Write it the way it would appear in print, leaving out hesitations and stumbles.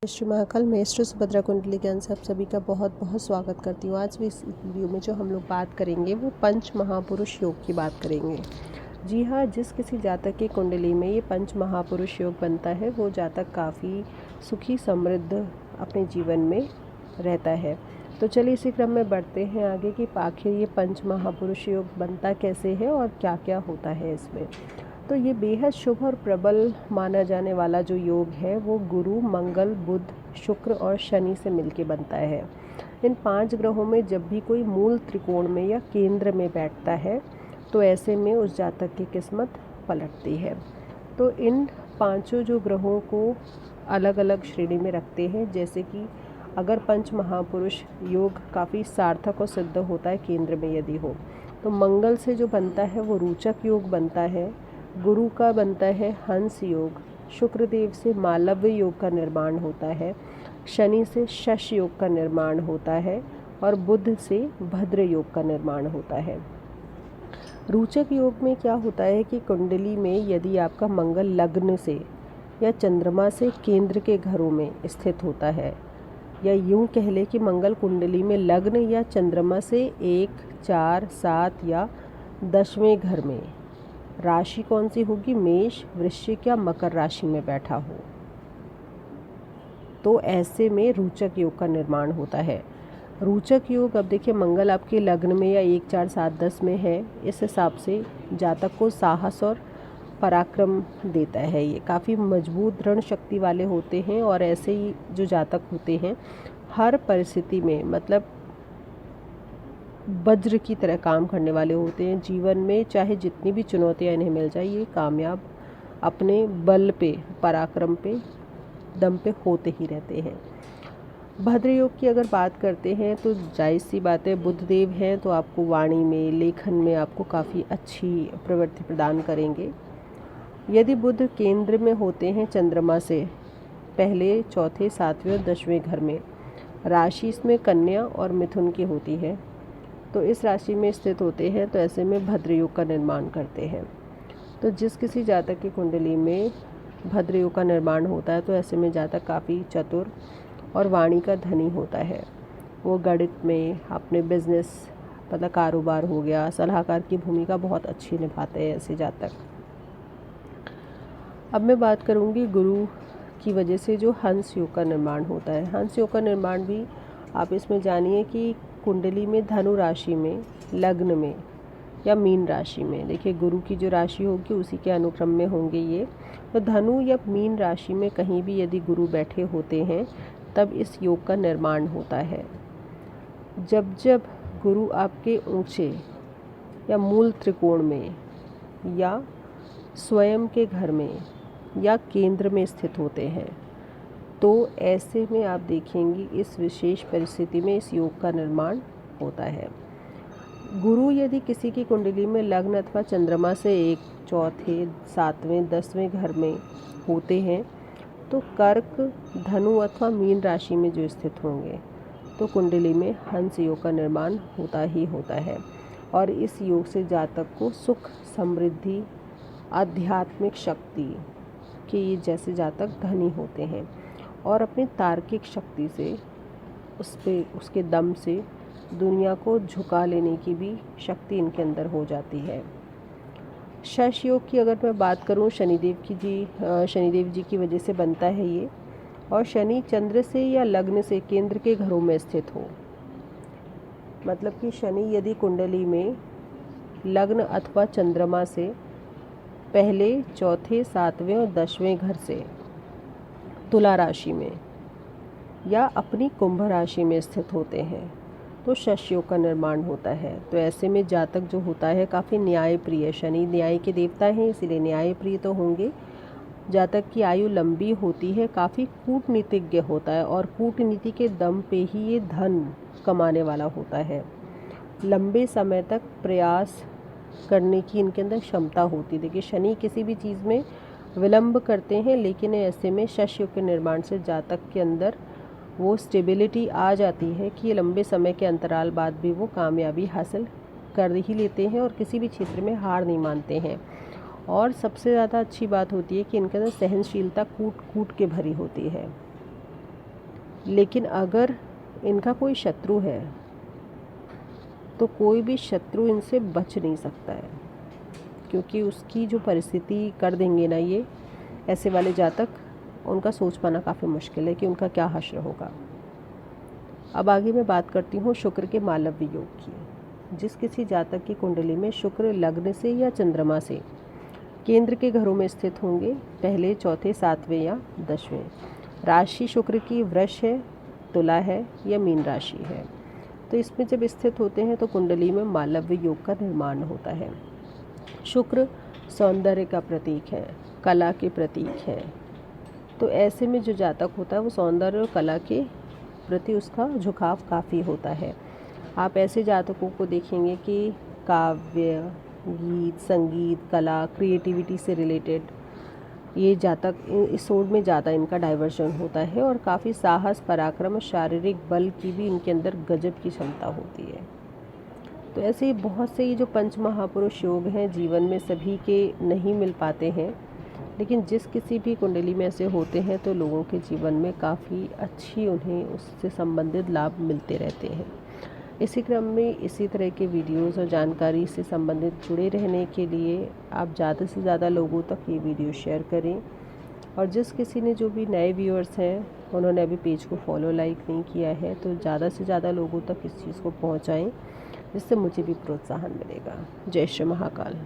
श्री महाकाल मैं श्री सुभद्रा कुंडली ज्ञान से आप सभी का बहुत बहुत स्वागत करती हूँ। आज भी इस वीडियो में जो हम लोग बात करेंगे वो पंच महापुरुष योग की बात करेंगे। जी हाँ, जिस किसी जातक की कुंडली में ये पंच महापुरुष योग बनता है वो जातक काफ़ी सुखी समृद्ध अपने जीवन में रहता है। तो चलिए इसी क्रम में बढ़ते हैं आगे कि आखिर ये पंच महापुरुष योग बनता कैसे है और क्या क्या होता है इसमें। तो ये बेहद शुभ और प्रबल माना जाने वाला जो योग है वो गुरु, मंगल, बुध, शुक्र और शनि से मिलके बनता है। इन 5 ग्रहों में जब भी कोई मूल त्रिकोण में या केंद्र में बैठता है तो ऐसे में उस जातक की किस्मत पलटती है। तो इन पांचों जो ग्रहों को अलग अलग श्रेणी में रखते हैं, जैसे कि अगर पंच महापुरुष योग काफ़ी सार्थक और सिद्ध होता है केंद्र में यदि हो, तो मंगल से जो बनता है वो रोचक योग बनता है, गुरु का बनता है हंस योग, शुक्रदेव से मालव्य योग का निर्माण होता है, शनि से शश योग का निर्माण होता है और बुध से भद्र योग का निर्माण होता है। रोचक योग में क्या होता है कि कुंडली में यदि आपका मंगल लग्न से या चंद्रमा से केंद्र के घरों में स्थित होता है, या यूं कह ले कि मंगल कुंडली में लग्न या चंद्रमा से 1, 4, 7 या 10वें घर में, राशि कौन सी होगी, मेष, वृश्चिक या मकर राशि में बैठा हो, तो ऐसे में रोचक योग का निर्माण होता है। रोचक योग, अब देखिए मंगल आपके लग्न में या 1, 4, 7, 10 में है, इस हिसाब से जातक को साहस और पराक्रम देता है। ये काफ़ी मजबूत दृढ़ शक्ति वाले होते हैं और ऐसे ही जो जातक होते हैं हर परिस्थिति में मतलब वज्र की तरह काम करने वाले होते हैं। जीवन में चाहे जितनी भी चुनौतियां इन्हें मिल जाए, ये कामयाब अपने बल पे, पराक्रम पे, दम पे होते ही रहते हैं। भद्र योग की अगर बात करते हैं तो जायज़ सी बात है, बुध देव हैं तो आपको वाणी में, लेखन में आपको काफ़ी अच्छी प्रवृत्ति प्रदान करेंगे। यदि बुध केंद्र में होते हैं चंद्रमा से, पहले, चौथे, 7वें और 10वें घर में, राशि इसमें कन्या और मिथुन की होती है, तो इस राशि में स्थित होते हैं तो ऐसे में भद्र योग का निर्माण करते हैं। तो जिस किसी जातक की कुंडली में भद्र योग का निर्माण होता है तो ऐसे में जातक काफ़ी चतुर और वाणी का धनी होता है। वो गणित में, अपने बिजनेस मतलब कारोबार हो गया, सलाहकार की भूमिका बहुत अच्छी निभाते हैं ऐसे जातक। अब मैं बात करूँगी गुरु की वजह से जो हंस योग का निर्माण होता है। हंस योग का निर्माण भी आप इसमें जानिए कि कुंडली में धनु राशि में, लग्न में या मीन राशि में, देखिए गुरु की जो राशि होगी उसी के अनुक्रम में होंगे ये, तो धनु या मीन राशि में कहीं भी यदि गुरु बैठे होते हैं तब इस योग का निर्माण होता है। जब जब गुरु आपके ऊंचे या मूल त्रिकोण में या स्वयं के घर में या केंद्र में स्थित होते हैं तो ऐसे में आप देखेंगे इस विशेष परिस्थिति में इस योग का निर्माण होता है। गुरु यदि किसी की कुंडली में लग्न अथवा चंद्रमा से 1, चौथे, 7वें, 10वें घर में होते हैं तो कर्क, धनु अथवा मीन राशि में जो स्थित होंगे तो कुंडली में हंस योग का निर्माण होता ही होता है। और इस योग से जातक को सुख, समृद्धि, आध्यात्मिक शक्ति के ये जैसे जातक धनी होते हैं और अपनी तार्किक शक्ति से, उसके दम से दुनिया को झुका लेने की भी शक्ति इनके अंदर हो जाती है। शश योग की अगर मैं बात करूं, शनिदेव जी की वजह से बनता है ये, और शनि चंद्र से या लग्न से केंद्र के घरों में स्थित हो, मतलब कि शनि यदि कुंडली में लग्न अथवा चंद्रमा से पहले, चौथे, 7वें और 10वें घर से तुला राशि में या अपनी कुंभ राशि में स्थित होते हैं तो शश योग का निर्माण होता है। तो ऐसे में जातक जो होता है काफ़ी न्यायप्रिय, शनि न्याय के देवता हैं इसीलिए न्यायप्रिय तो होंगे। जातक की आयु लंबी होती है, काफ़ी कूटनीतिज्ञ होता है और कूटनीति के दम पे ही ये धन कमाने वाला होता है। लंबे समय तक प्रयास करने की इनके अंदर क्षमता होती है। देखिए शनि किसी भी चीज़ में विलंब करते हैं, लेकिन ऐसे में शश योग के निर्माण से जातक के अंदर वो स्टेबिलिटी आ जाती है कि ये लंबे समय के अंतराल बाद भी वो कामयाबी हासिल कर ही लेते हैं और किसी भी क्षेत्र में हार नहीं मानते हैं। और सबसे ज़्यादा अच्छी बात होती है कि इनके अंदर सहनशीलता कूट कूट के भरी होती है। लेकिन अगर इनका कोई शत्रु है तो कोई भी शत्रु इनसे बच नहीं सकता है, क्योंकि उसकी जो परिस्थिति कर देंगे ना ये ऐसे वाले जातक, उनका सोच पाना काफ़ी मुश्किल है कि उनका क्या हश्र होगा। अब आगे मैं बात करती हूँ शुक्र के मालव्य योग की। जिस किसी जातक की कुंडली में शुक्र लग्न से या चंद्रमा से केंद्र के घरों में स्थित होंगे, पहले, चौथे, सातवें या 10वें, राशि शुक्र की वृष है, तुला है या मीन राशि है, तो इसमें जब स्थित होते हैं तो कुंडली में मालव्य योग का निर्माण होता है। शुक्र सौंदर्य का प्रतीक है, कला के प्रतीक है, तो ऐसे में जो जातक होता है वो सौंदर्य और कला के प्रति उसका झुकाव काफ़ी होता है। आप ऐसे जातकों को देखेंगे कि काव्य, गीत, संगीत, कला, क्रिएटिविटी से रिलेटेड ये जातक इस ओर में ज़्यादा इनका डाइवर्जन होता है, और काफ़ी साहस, पराक्रम, शारीरिक बल की भी इनके अंदर गजब की क्षमता होती है। तो ऐसे ही बहुत से ये जो पंच महापुरुष योग हैं जीवन में सभी के नहीं मिल पाते हैं, लेकिन जिस किसी भी कुंडली में ऐसे होते हैं तो लोगों के जीवन में काफ़ी अच्छी उन्हें उससे संबंधित लाभ मिलते रहते हैं। इसी क्रम में इसी तरह के वीडियोस और जानकारी से संबंधित जुड़े रहने के लिए आप ज़्यादा से ज़्यादा लोगों तक ये वीडियो शेयर करें, और जिस किसी ने जो भी नए व्यूअर्स हैं उन्होंने अभी पेज को फॉलो, लाइक नहीं किया है तो ज़्यादा से ज़्यादा लोगों तक इस चीज़ को पहुँचाएँ, जिससे मुझे भी प्रोत्साहन मिलेगा। जय श्री महाकाल।